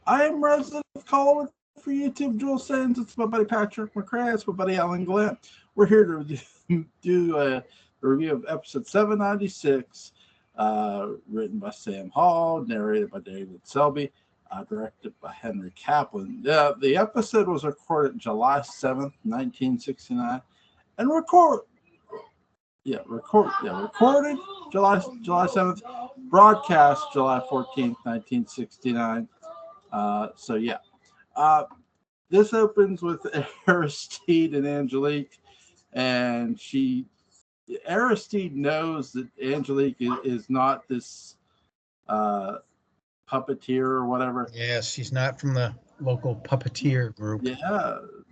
I am resident caller for YouTube Dual Sends. It's my buddy Patrick McCray. It's my buddy Alan Gallant. We're here to do a review of episode 796, written by Sam Hall, narrated by David Selby, directed by Henry Kaplan. The episode was recorded July 7th, 1969, and recorded July 7th, broadcast July 14th, 1969. This opens with Aristide and Angelique, and Aristide knows that Angelique is not this puppeteer or whatever. Yes, she's not from the local puppeteer group.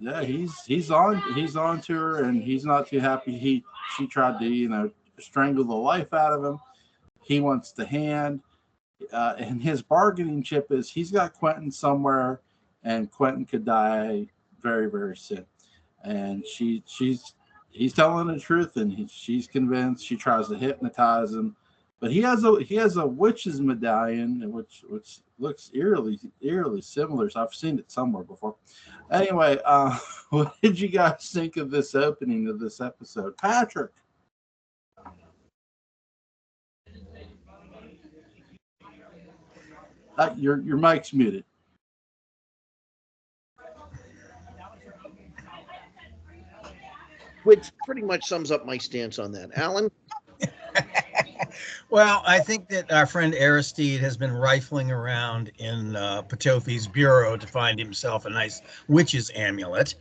Yeah, he's on to her, and he's not too happy. She tried to strangle the life out of him. He wants the hand, and his bargaining chip is he's got Quentin somewhere, and Quentin could die very, very soon. And he's telling the truth, and she's convinced. She tries to hypnotize him, but he has a witch's medallion, which looks eerily similar. So I've seen it somewhere before. Anyway, what did you guys think of this opening of this episode, Patrick? Your mic's muted. Which pretty much sums up my stance on that. Alan? Well, I think that our friend Aristide has been rifling around in Patothi's bureau to find himself a nice witch's amulet.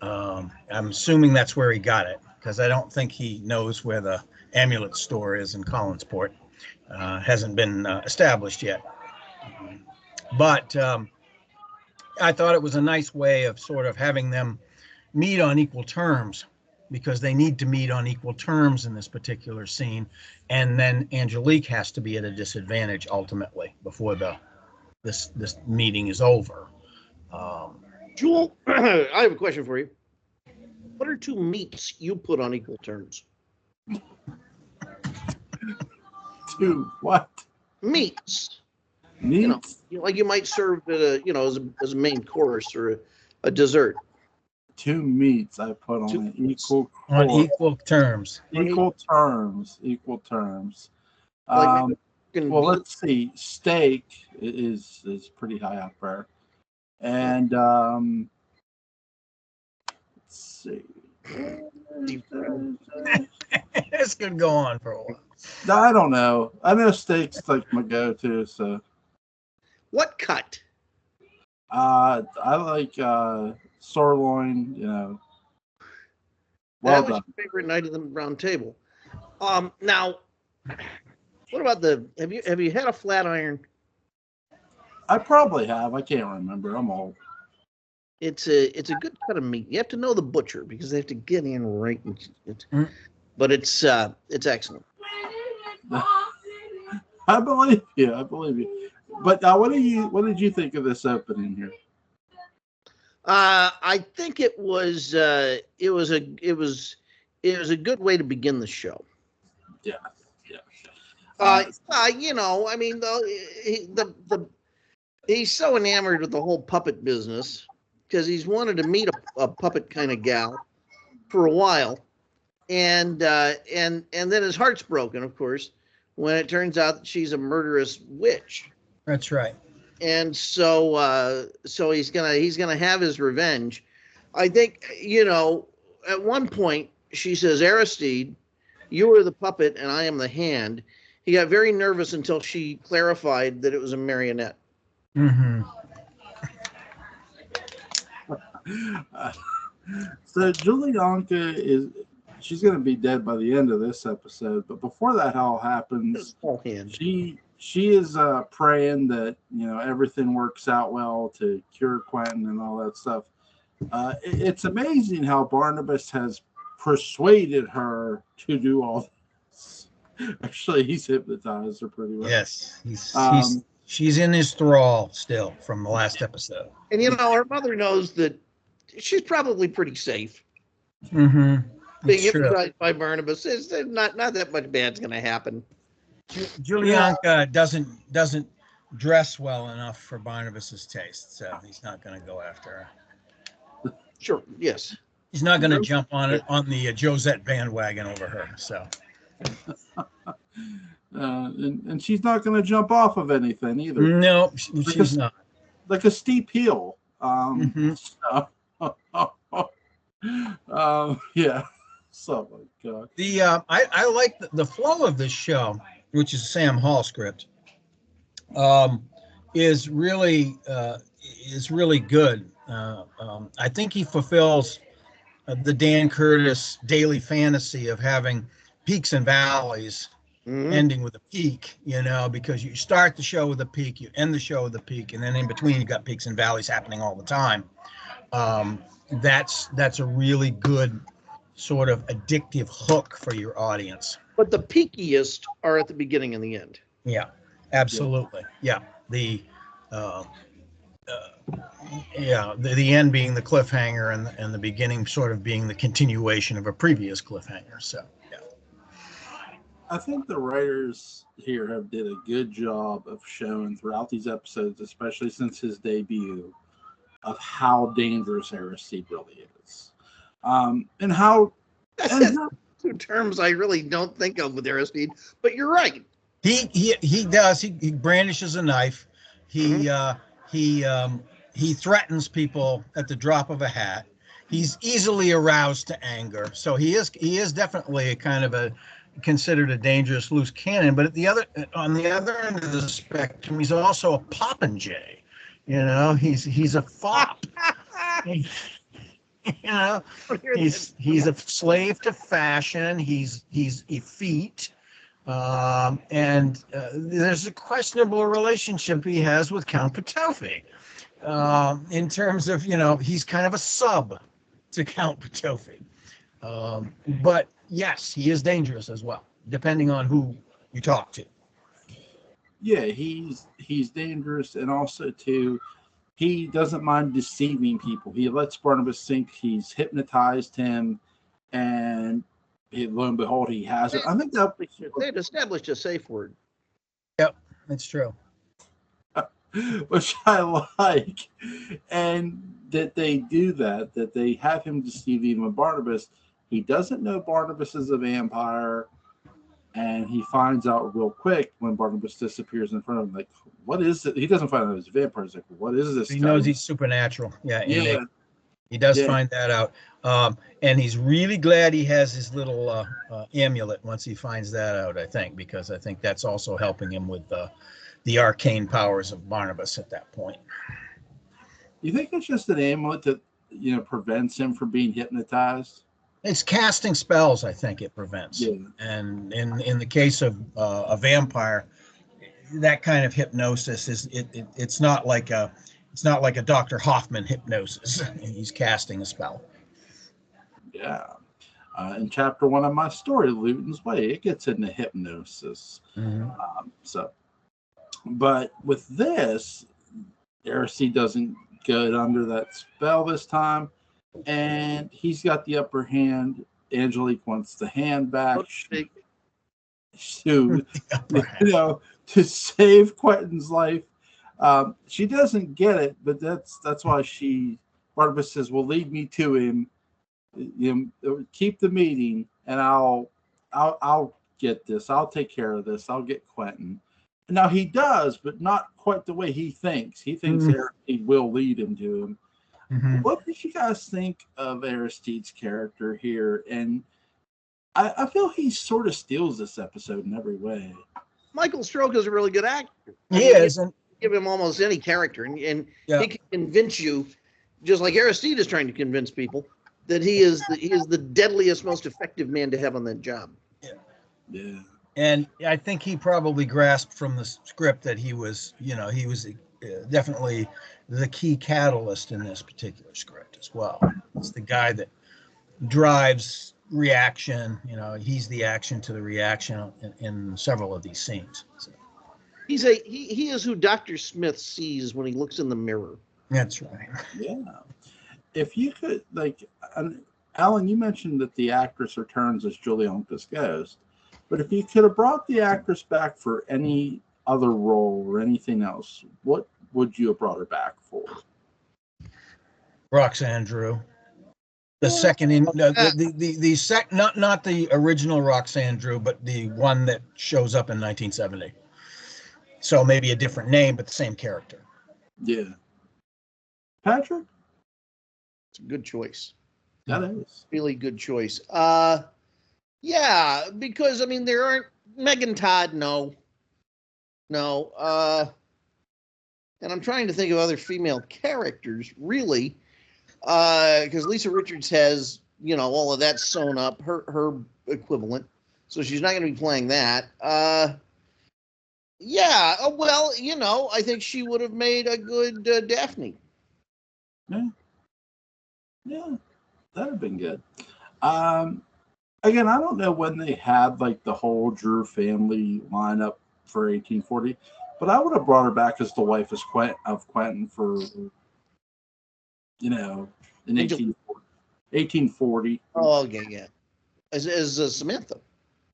I'm assuming that's where he got it, because I don't think he knows where the amulet store is in Collinsport. Hasn't been established yet. But I thought it was a nice way of sort of having them meet on equal terms, because they need to meet on equal terms in this particular scene. And then Angelique has to be at a disadvantage ultimately before this meeting is over. Jewel, I have a question for you. What are two meats you put on equal terms? Two what? Meats. Meats? Like you might serve it, as a main course or a dessert. Two meats I put on equal terms. Equal terms. Well, let's see. Steak is pretty high up there, and let's see. This could go on for a while. I don't know. I know steak's like my go-to. So, what cut? I like sirloin. That was your favorite night of the round table. Now, what about have you had a flat iron? I probably have. I can't remember. I'm old. It's a good cut of meat. You have to know the butcher because they have to get in right. But it's excellent. I believe you. But what did you think of this opening here? I think it was a good way to begin the show. Yeah. I mean, he's so enamored with the whole puppet business because he's wanted to meet a puppet kind of gal for a while, and then his heart's broken, of course, when it turns out that she's a murderous witch. That's right. And so he's gonna have his revenge. I think, at one point she says, Aristide, you are the puppet and I am the hand. He got very nervous until she clarified that it was a marionette. Mm-hmm. So Julianka she's going to be dead by the end of this episode. But before that all happens, she is praying that everything works out well to cure Quentin and all that stuff. It's amazing how Barnabas has persuaded her to do all this. Actually, he's hypnotized her pretty well. Yes, she's in his thrall still from the last episode. And her mother knows that she's probably pretty safe. Mm-hmm. Being hypnotized by Barnabas is not that much bad's going to happen. Julianka doesn't dress well enough for Barnabas's taste, so he's not going to go after her. Sure. Yes. He's not going to jump on the Josette bandwagon over her. So, and she's not going to jump off of anything either. No, she's not. Like a steep hill. Yeah. So my God. I like the flow of this show, which is Sam Hall script. Is really good. I think he fulfills the Dan Curtis daily fantasy of having peaks and valleys, ending with a peak, because you start the show with a peak, you end the show with a peak, and then in between you got peaks and valleys happening all the time. That's a really good sort of addictive hook for your audience. But the peakiest are at the beginning and the end. Yeah, absolutely. Yeah. The end being the cliffhanger and the beginning sort of being the continuation of a previous cliffhanger. So, yeah. I think the writers here have did a good job of showing throughout these episodes, especially since his debut, of how dangerous Aristide really is. And how... Two terms I really don't think of with Aristide, but you're right. He does. He brandishes a knife. He threatens people at the drop of a hat. He's easily aroused to anger. So he is definitely a kind of considered a dangerous loose cannon. But on the other end of the spectrum, he's also a popinjay. He's a fop. He's a slave to fashion. He's effete. And there's a questionable relationship he has with Count Petofi, in terms of, he's kind of a sub to Count Petofi. But yes, he is dangerous as well, depending on who you talk to. Yeah, he's dangerous, and also too, he doesn't mind deceiving people. He lets Barnabas think he's hypnotized him, and lo and behold, he has it. I think they've established a safe word. Yep, that's true. Which I like, and that they do that they have him deceive even Barnabas. He doesn't know Barnabas is a vampire, and he finds out real quick when Barnabas disappears in front of him. Like, what is it? He doesn't find out he's a vampire. He's like, what is this? He knows he's supernatural. Yeah. He does find that out. And he's really glad he has his little amulet once he finds that out, I think, because I think that's also helping him with the arcane powers of Barnabas at that point. You think it's just an amulet that, prevents him from being hypnotized? It's casting spells, I think it prevents. Yeah. And in the case of a vampire, that kind of hypnosis it's not like a Dr. Hoffman hypnosis. He's casting a spell. Yeah. In chapter 1 of my story, Luton's Way, it gets into hypnosis. But with this, Aristide doesn't get under that spell this time, and he's got the upper hand. Angelique wants the hand back to save Quentin's life. She doesn't get it, but that's why Barnabas says, "Well, lead me to him. Keep the meeting, and I'll get this. I'll take care of this. I'll get Quentin." Now he does, but not quite the way he thinks. He thinks Aristide will lead him to him. What did you guys think of Aristide's character here? And I feel he sort of steals this episode in every way. Michael Stroke is a really good actor. He is. Give him almost any character, and he can convince you, just like Aristide is trying to convince people, that he is the deadliest, most effective man to have on that job. Yeah. And I think he probably grasped from the script that he was definitely the key catalyst in this particular script as well. It's the guy that drives reaction. He's the action to the reaction in several of these scenes. So. He is who Dr. Smith sees when he looks in the mirror. That's right. Yeah. If you could, Alan, you mentioned that the actress returns as Julie Uncas Ghost, but if you could have brought the actress back for any other role or anything else, what would you have brought her back for? Roxanne Drew. The second in the sec not the original Roxanne Drew, but the one that shows up in 1970. So maybe a different name, but the same character. Yeah. Patrick? It's a good choice. That is. Really good choice. Yeah, because I mean there aren't Megan Todd, no. And I'm trying to think of other female characters, really. Because Lisa Richards has, all of that sewn up, her equivalent. So she's not going to be playing that. Yeah, well, I think she would have made a good Daphne. Yeah, that would have been good. Again, I don't know when they had like the whole Drew family lineup for 1840, but I would have brought her back as the wife of Quentin for, in 1840. Oh, okay, yeah. As Samantha.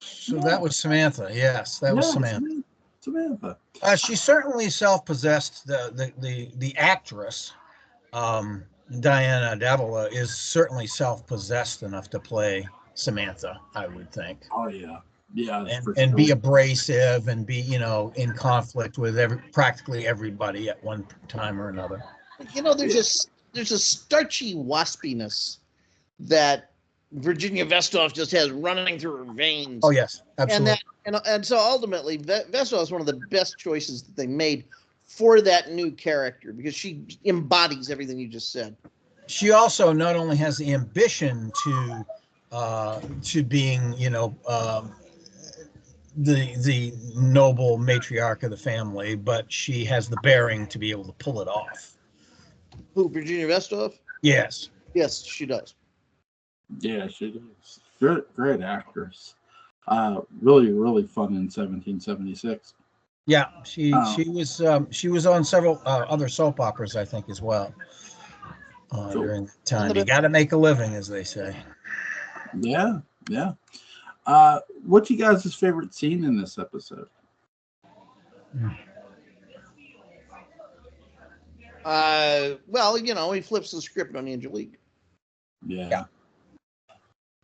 So that was Samantha. Yes, that was Samantha. Samantha. She's certainly self-possessed. The actress, Diana Davila, is certainly self-possessed enough to play Samantha, I would think. Oh yeah, yeah, and be abrasive and be in conflict with practically everybody at one time or another. There's a starchy waspiness that Virginia Vestoff just has running through her veins. Oh yes, absolutely. And so ultimately, Vestoff is one of the best choices that they made for that new character because she embodies everything you just said. She also not only has the ambition to being, the noble matriarch of the family, but she has the bearing to be able to pull it off. Who, Virginia Vestoff? Yes. Yes, she does. Yeah, she is. Great actress. Really, really fun in 1776. Yeah, she was on several other soap operas, I think, as well. During the time, you got to make a living, as they say. Yeah. What's you guys' favorite scene in this episode? Well, he flips the script on Angelique. Yeah.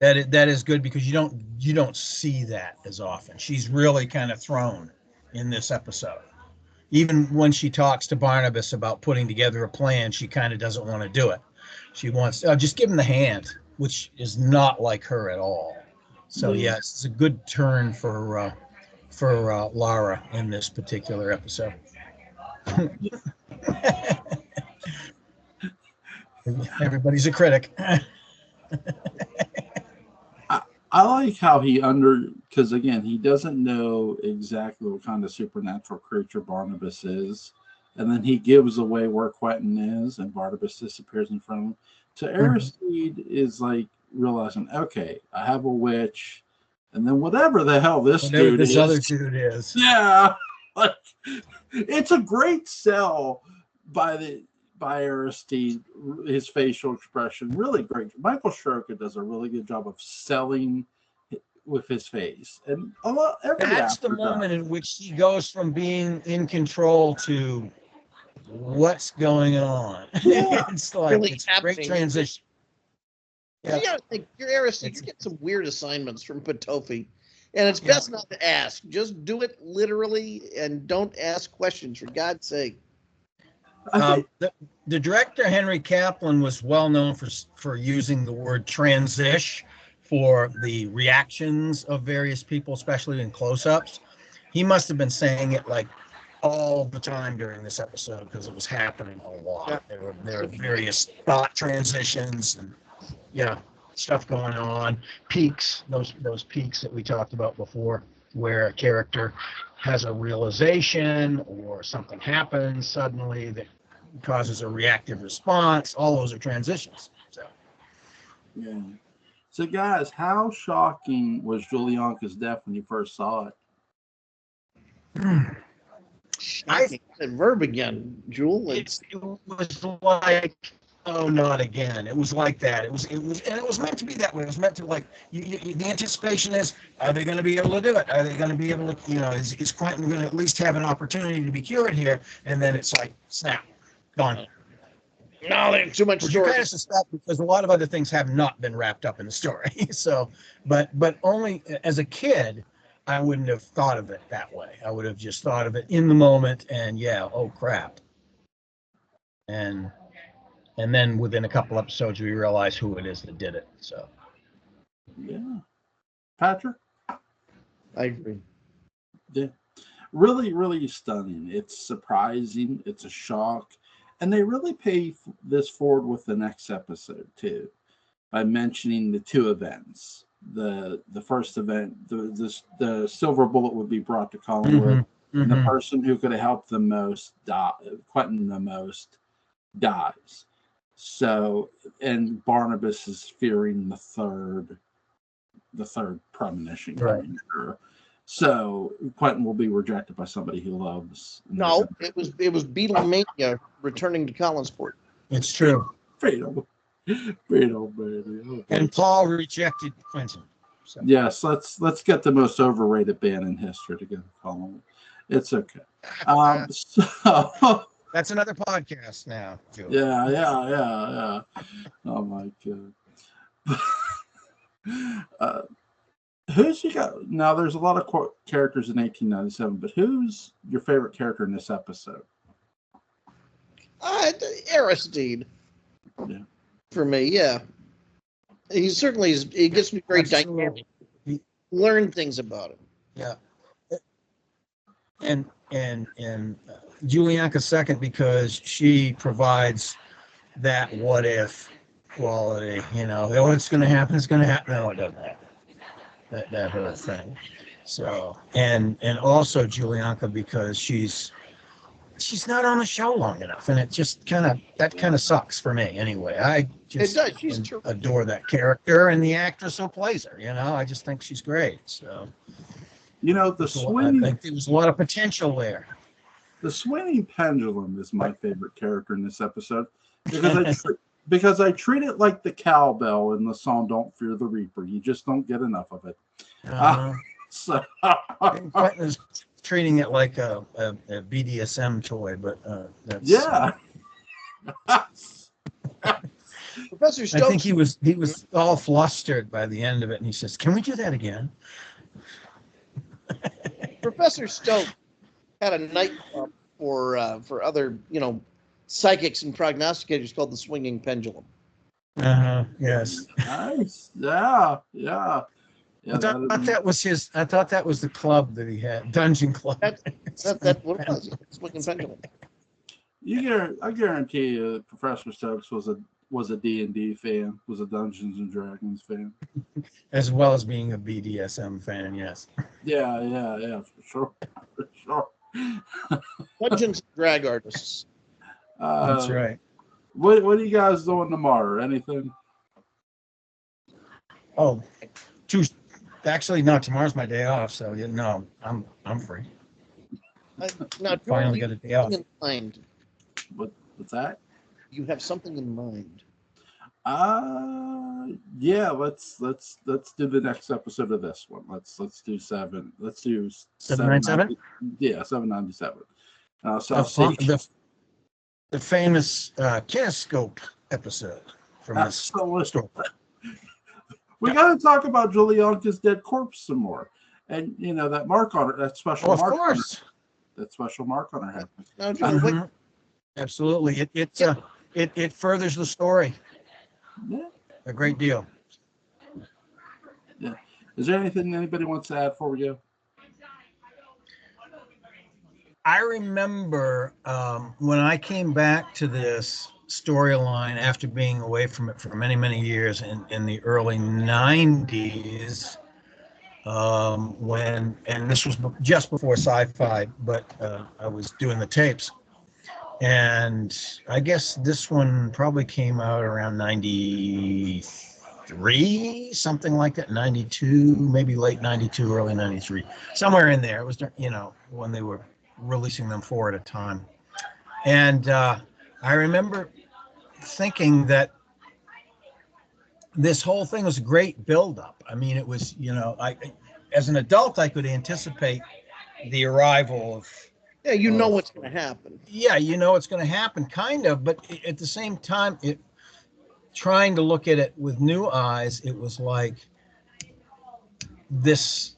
That is good because you don't see that as often. She's really kind of thrown in this episode. Even when she talks to Barnabas about putting together a plan, she kind of doesn't want to do it. She wants just give him the hand, which is not like her at all. So yes, it's a good turn for Lara in this particular episode. Everybody's a critic. I like how because again, he doesn't know exactly what kind of supernatural creature Barnabas is. And then he gives away where Quentin is, and Barnabas disappears in front of him. So Aristide is like realizing, okay, I have a witch, and then whatever the hell this other dude is. Yeah. Like, it's a great sell by Aristide, his facial expression, really great. Michael Stroker does a really good job of selling with his face, and that's the moment in which he goes from being in control to what's going on. Yeah. It's like really it's a great transition. Yeah. You gotta think, you're Aristide, you get some weird assignments from Patofi, and it's best not to ask. Just do it literally, and don't ask questions, for God's sake. The director Henry Kaplan was well known for using the word transish for the reactions of various people, especially in close-ups. He must have been saying it like all the time during this episode because it was happening a lot. There were various thought transitions and stuff going on. Peaks, those peaks that we talked about before, where a character has a realization or something happens suddenly that causes a reactive response. All those are transitions. So guys, how shocking was Julianka's death when you first saw it? Shocking. That verb again, Jewel. It was like Oh, not again. It was like that. It was, and it was meant to be that way. It was meant to, like, the anticipation is, are they going to be able to do it? Are they going to be able to, is Quentin going to at least have an opportunity to be cured here? And then it's like, snap, gone. No, there's too much Which you story. kind of suspect because a lot of other things have not been wrapped up in the story. So, but only as a kid, I wouldn't have thought of it that way. I would have just thought of it in the moment and oh crap. And then within a couple episodes, we realize who it is that did it. So, Yeah. Patrick? I agree. Yeah. Really, really stunning. It's surprising. It's a shock. And they really pay this forward with the next episode, too, by mentioning the two events. The first event, the silver bullet would be brought to Collingwood. And the person who could have helped the most, Quentin the most, dies. So, and Barnabas is fearing the third premonition coming through. So Quentin will be rejected by somebody he loves. No, it was Beatlemania returning to Collinsport. it's true. Fatal, baby. Okay. And Paul rejected Quentin. So. Yes, let's get the most overrated band in history to go to Collingwood. It's okay. So That's another podcast now, Joe. yeah. Oh my god. Who's you got? Now, there's a lot of characters in 1897, but who's your favorite character in this episode? Aristide. Yeah. For me, yeah. He certainly is. He gives me great dynamic. Learn things about him. Yeah. And Julianka second because she provides that what if quality. What's going to happen is going to happen. No, it doesn't happen. That whole thing. So and also Julianka because she's not on the show long enough, and it just kind of sucks for me anyway. I just adore that character and the actress who plays her. I just think she's great. So the swinging. I think there was a lot of potential there. The swinging pendulum is my favorite character in this episode because I treat it like the cowbell in the song "Don't Fear the Reaper." You just don't get enough of it. So Quentin is treating it like a BDSM toy, but that's, yeah. Professor Stokes. I think he was all flustered by the end of it, and he says, "Can we do that again?" Professor Stokes had a nightclub for other psychics and prognosticators called the Swinging Pendulum. Yes. Nice. Yeah. I thought that was his. I thought that was the club that he had, Dungeon Club. That's what it was. Swinging Pendulum. I guarantee you, Professor Stokes was a D&D fan, was a Dungeons and Dragons fan, as well as being a BDSM fan. Yes. Yeah, for sure. Dungeons and Drag artists. That's right. What are you guys doing tomorrow? Anything? Oh, actually, no. Tomorrow's my day off, so no, I'm free. Now, Finally got a day off. In mind. What's that? You have something in mind. Yeah. Let's do the next episode of this one. Let's do 7. Let's do 797. Yeah, 797. The famous Kinescope episode from this story. We got to talk about Julianka's dead corpse some more, and that mark on it, that special mark. Of course, that special mark on her head. Absolutely, it furthers the story. Yeah, a great deal. Yeah. Is there anything anybody wants to add before we go? I remember when I came back to this storyline after being away from it for many, many years in the early 90s, and this was just before sci-fi, but I was doing the tapes. And I guess this one probably came out around 93, something like that, 92, maybe late 92, early 93, somewhere in there. It was, when they were releasing them 4 at a time. And I remember thinking that this whole thing was a great buildup. I mean, it was, as an adult, I could anticipate the arrival of. Yeah, you know what's going to happen. Yeah, it's going to happen, kind of, but at the same time, trying to look at it with new eyes, it was like this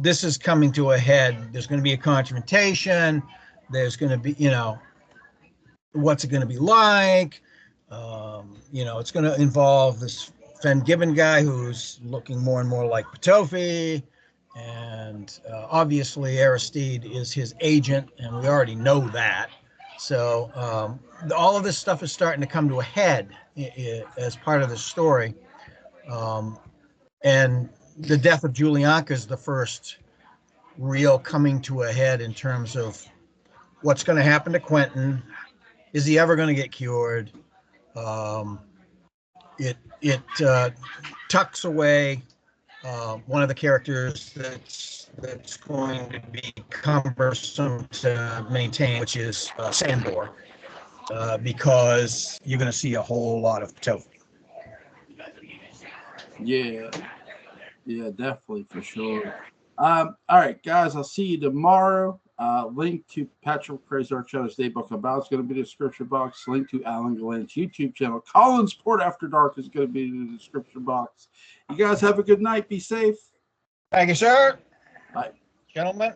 is coming to a head. There's going to be a confrontation. There's going to be, what's it going to be like? It's going to involve this Fen Gibbon guy who's looking more and more like Petofi. And obviously Aristide is his agent, and we already know that. So all of this stuff is starting to come to a head as part of the story. And the death of Julianka is the first real coming to a head in terms of what's going to happen to Quentin. Is he ever going to get cured? It tucks away one of the characters that's going to be cumbersome to maintain, which is Sandor, because you're going to see a whole lot of Petofi. Yeah, definitely, for sure. All right, guys, I'll see you tomorrow. Link to Patrick McCray's Dark Shadows Daybook About is going to be in the description box. Link to Alan Gallant's YouTube channel. Colin's Port After Dark is going to be in the description box. You guys have a good night. Be safe. Thank you, sir. Bye. Gentlemen.